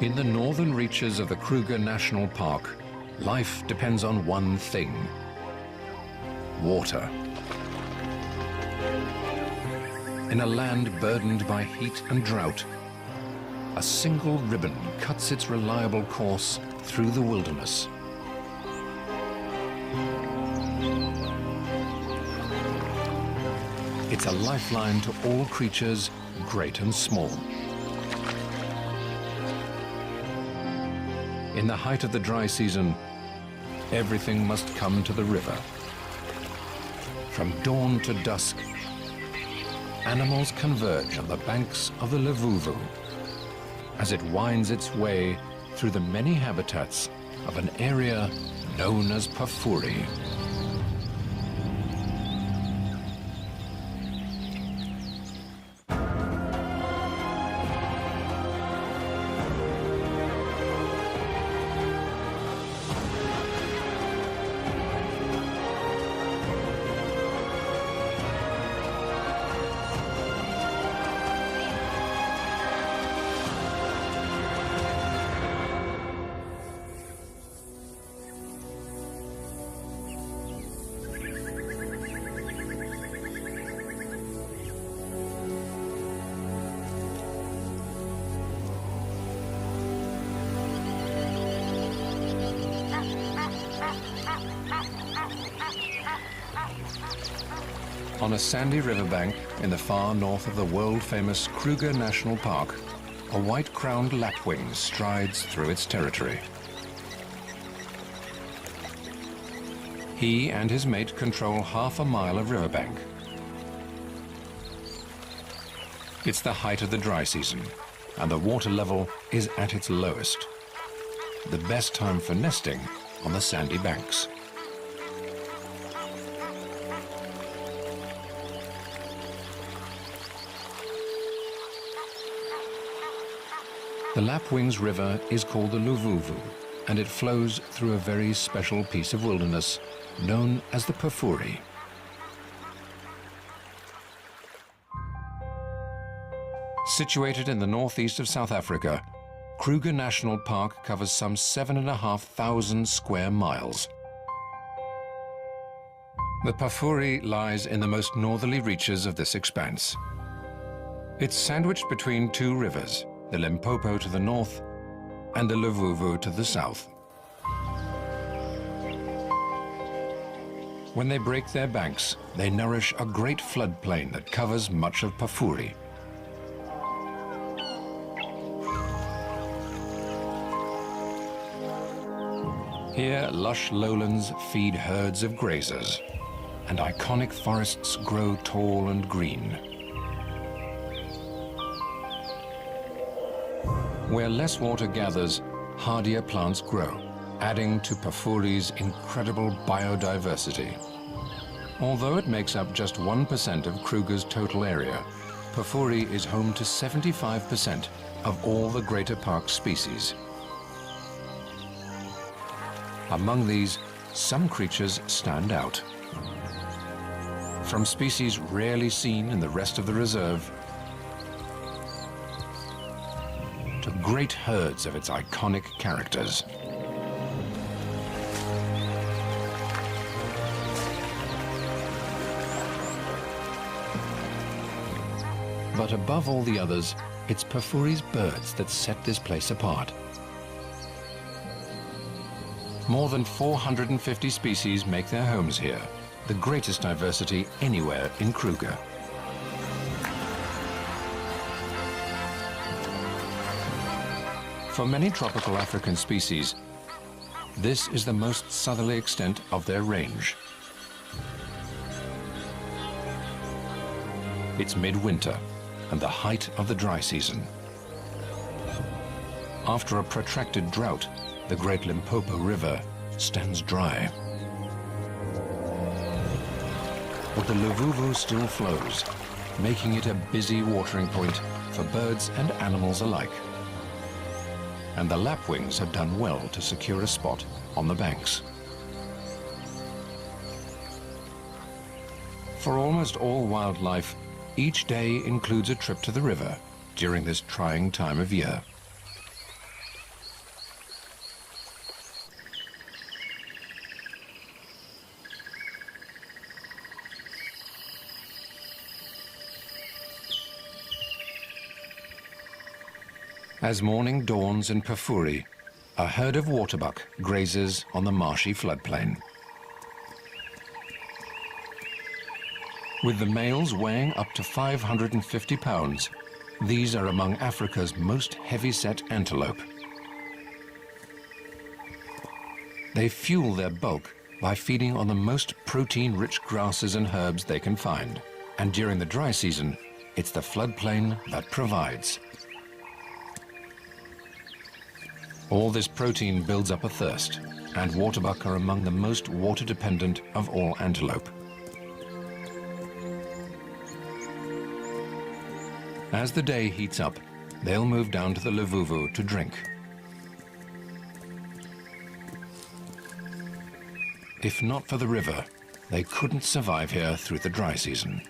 In the northern reaches of the Kruger National Park, life depends on one thing: water. In a land burdened by heat and drought, a single ribbon cuts its reliable course through the wilderness. It's a lifeline to all creatures, great and small. In the height of the dry season, everything must come to the river. From dawn to dusk, animals converge on the banks of the Luvuvu as it winds its way through the many habitats of an area known as Pafuri. On a sandy riverbank in the far north of the world-famous Kruger National Park, a white-crowned lapwing strides through its territory. He and his mate control half a mile of riverbank. It's the height of the dry season, and the water level is at its lowest. The best time for nesting on the sandy banks. The Lapwings River is called the Luvuvu, and it flows through a very special piece of wilderness known as the Pafuri. Situated in the northeast of South Africa, Kruger National Park covers some 7,500 square miles. The Pafuri lies in the most northerly reaches of this expanse. It's sandwiched between two rivers, the Limpopo to the north and the Luvuvu to the south. When they break their banks, they nourish a great floodplain that covers much of Pafuri. Here, lush lowlands feed herds of grazers, and iconic forests grow tall and green. Where less water gathers, hardier plants grow, adding to Pafuri's incredible biodiversity. Although it makes up just 1% of Kruger's total area, Pafuri is home to 75% of all the greater park species. Among these, some creatures stand out. From species rarely seen in the rest of the reserve, to great herds of its iconic characters. But above all the others, it's Pafuri's birds that set this place apart. More than 450 species make their homes here, the greatest diversity anywhere in Kruger. For many tropical African species, this is the most southerly extent of their range. It's midwinter and the height of the dry season. After a protracted drought, the great Limpopo River stands dry. But the Luvuvu still flows, making it a busy watering point for birds and animals alike. And the lapwings have done well to secure a spot on the banks. For almost all wildlife, each day includes a trip to the river during this trying time of year. As morning dawns in Pafuri, a herd of waterbuck grazes on the marshy floodplain. With the males weighing up to 550 pounds, these are among Africa's most heavy-set antelope. They fuel their bulk by feeding on the most protein-rich grasses and herbs they can find. And during the dry season, it's the floodplain that provides. All this protein builds up a thirst, and waterbuck are among the most water-dependent of all antelope. As the day heats up, they'll move down to the Luvuvu to drink. If not for the river, they couldn't survive here through the dry season.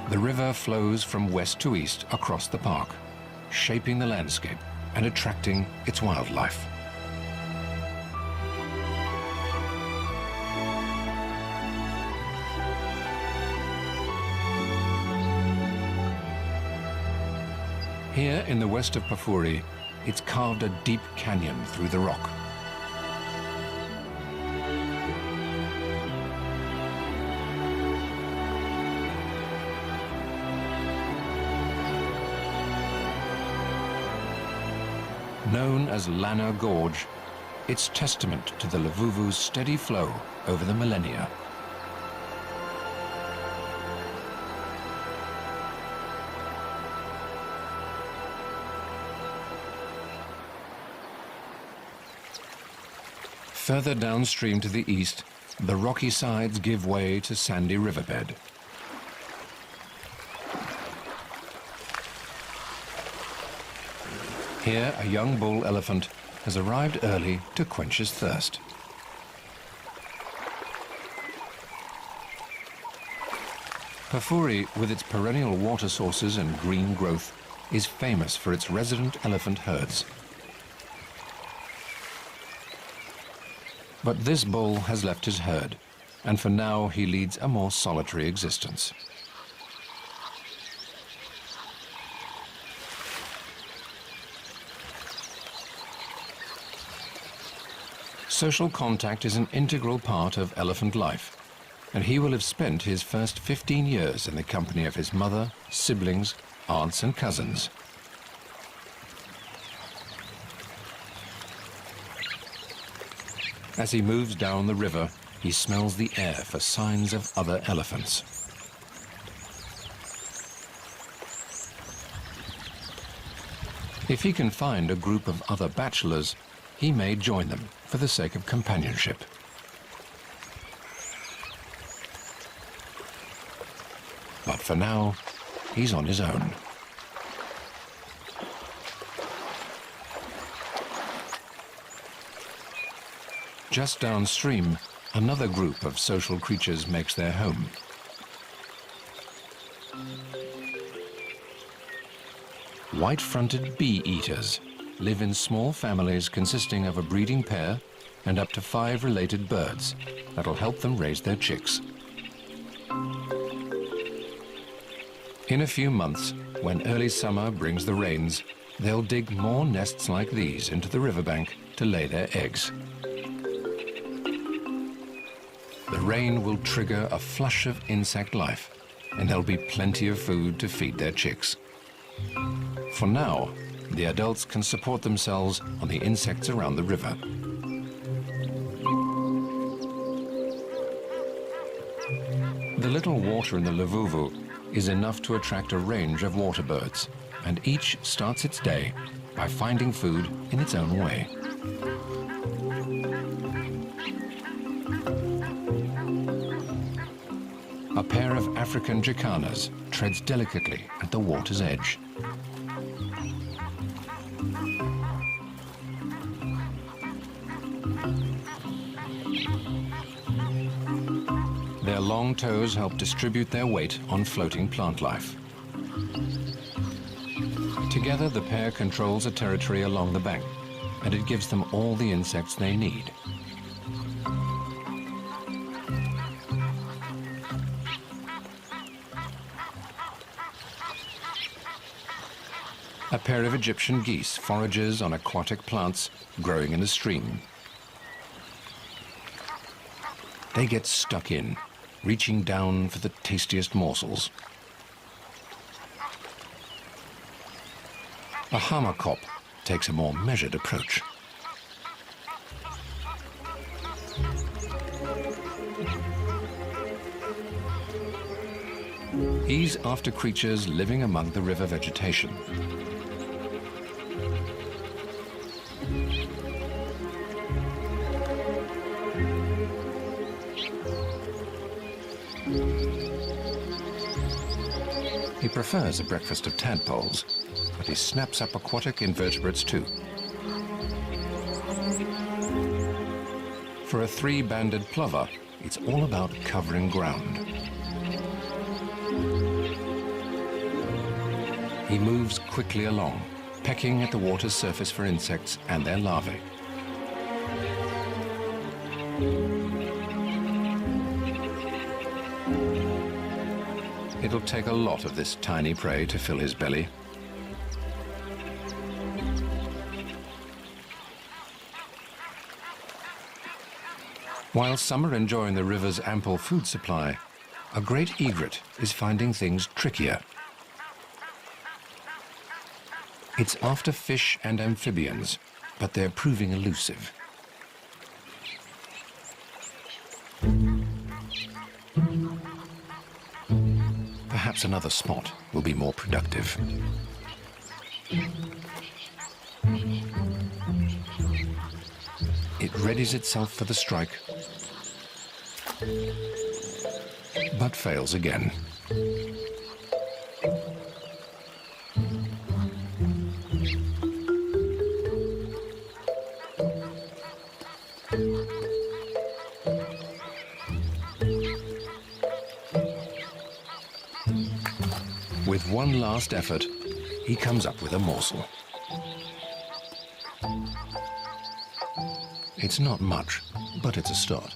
The river flows from west to east across the park, shaping the landscape and attracting its wildlife. Here in the west of Pafuri, it's carved a deep canyon through the rock. Known as Lana Gorge, it's testament to the Luvuvu's steady flow over the millennia. Further downstream to the east, the rocky sides give way to sandy riverbed. Here, a young bull elephant has arrived early to quench his thirst. Pafuri, with its perennial water sources and green growth, is famous for its resident elephant herds. But this bull has left his herd, and for now he leads a more solitary existence. Social contact is an integral part of elephant life, and he will have spent his first 15 years in the company of his mother, siblings, aunts and cousins. As he moves down the river, he smells the air for signs of other elephants. If he can find a group of other bachelors, he may join them for the sake of companionship. But for now, he's on his own. Just downstream, another group of social creatures makes their home. White-fronted bee-eaters live in small families consisting of a breeding pair and up to 5 related birds that'll help them raise their chicks. In a few months, when early summer brings the rains, they'll dig more nests like these into the riverbank to lay their eggs. The rain will trigger a flush of insect life, and there'll be plenty of food to feed their chicks. For now, the adults can support themselves on the insects around the river. The little water in the Luvuvu is enough to attract a range of water birds, and each starts its day by finding food in its own way. A pair of African jacanas treads delicately at the water's edge. Their long toes help distribute their weight on floating plant life. Together, the pair controls a territory along the bank, and it gives them all the insects they need. A pair of Egyptian geese forages on aquatic plants growing in a stream. They get stuck in, reaching down for the tastiest morsels. A hamerkop takes a more measured approach. He's after creatures living among the river vegetation. He prefers a breakfast of tadpoles, but he snaps up aquatic invertebrates too. For a three-banded plover, it's all about covering ground. He moves quickly along, pecking at the water's surface for insects and their larvae. It'll take a lot of this tiny prey to fill his belly. While some are enjoying the river's ample food supply, a great egret is finding things trickier. It's after fish and amphibians, but they're proving elusive. Perhaps another spot will be more productive. It readies itself for the strike, but fails again. With one last effort, he comes up with a morsel. It's not much, but it's a start.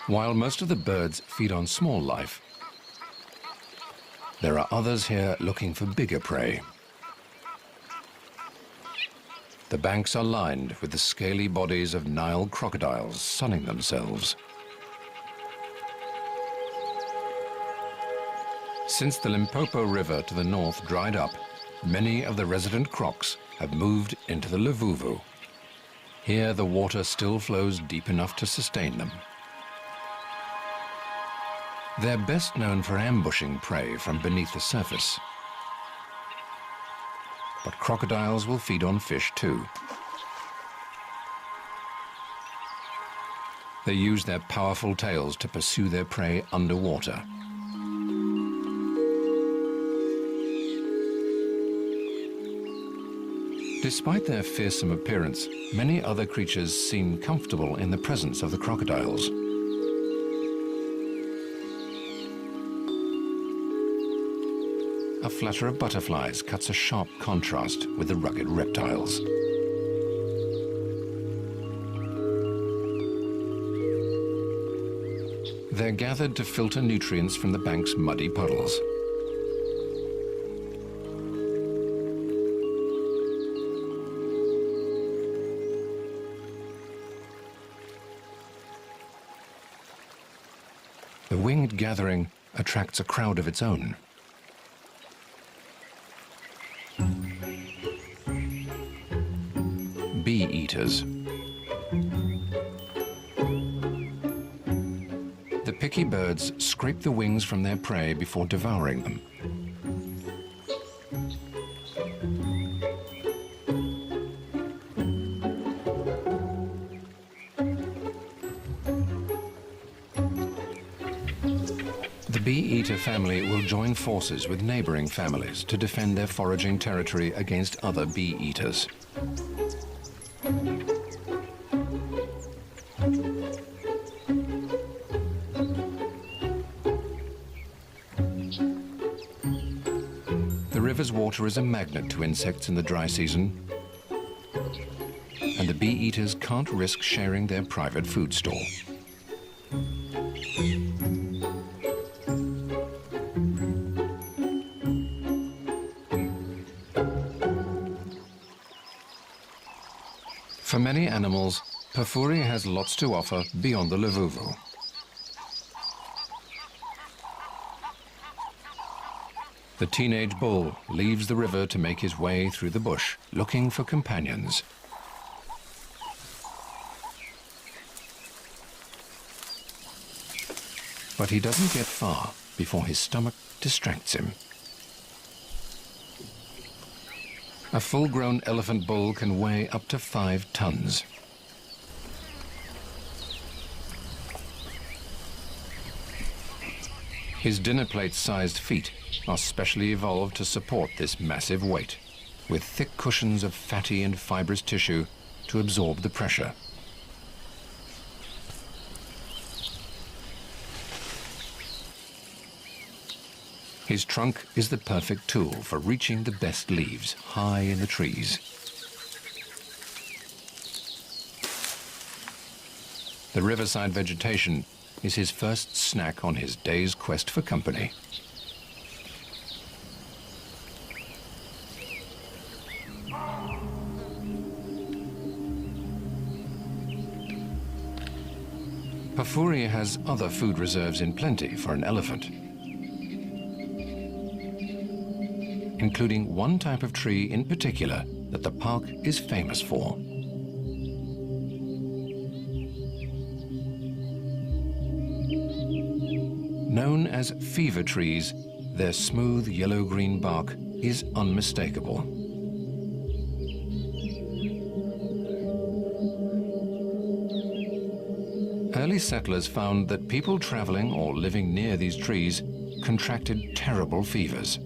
While most of the birds feed on small life, there are others here looking for bigger prey. The banks are lined with the scaly bodies of Nile crocodiles sunning themselves. Since the Limpopo River to the north dried up, many of the resident crocs have moved into the Luvuvu. Here the water still flows deep enough to sustain them. They're best known for ambushing prey from beneath the surface. But crocodiles will feed on fish too. They use their powerful tails to pursue their prey underwater. Despite their fearsome appearance, many other creatures seem comfortable in the presence of the crocodiles. A flutter of butterflies cuts a sharp contrast with the rugged reptiles. They're gathered to filter nutrients from the bank's muddy puddles. The winged gathering attracts a crowd of its own. Bee eaters. The picky birds scrape the wings from their prey before devouring them. The bee-eater family will join forces with neighboring families to defend their foraging territory against other bee-eaters. The river's water is a magnet to insects in the dry season, and the bee-eaters can't risk sharing their private food store. For many animals, Pafuri has lots to offer beyond the Lavuvu. The teenage bull leaves the river to make his way through the bush, looking for companions. But he doesn't get far before his stomach distracts him. A full-grown elephant bull can weigh up to 5 tons. His dinner plate-sized feet are specially evolved to support this massive weight, with thick cushions of fatty and fibrous tissue to absorb the pressure. His trunk is the perfect tool for reaching the best leaves high in the trees. The riverside vegetation is his first snack on his day's quest for company. Pafuri has other food reserves in plenty for an elephant, including one type of tree in particular that the park is famous for. Known as fever trees, their smooth yellow-green bark is unmistakable. Early settlers found that people traveling or living near these trees contracted terrible fevers.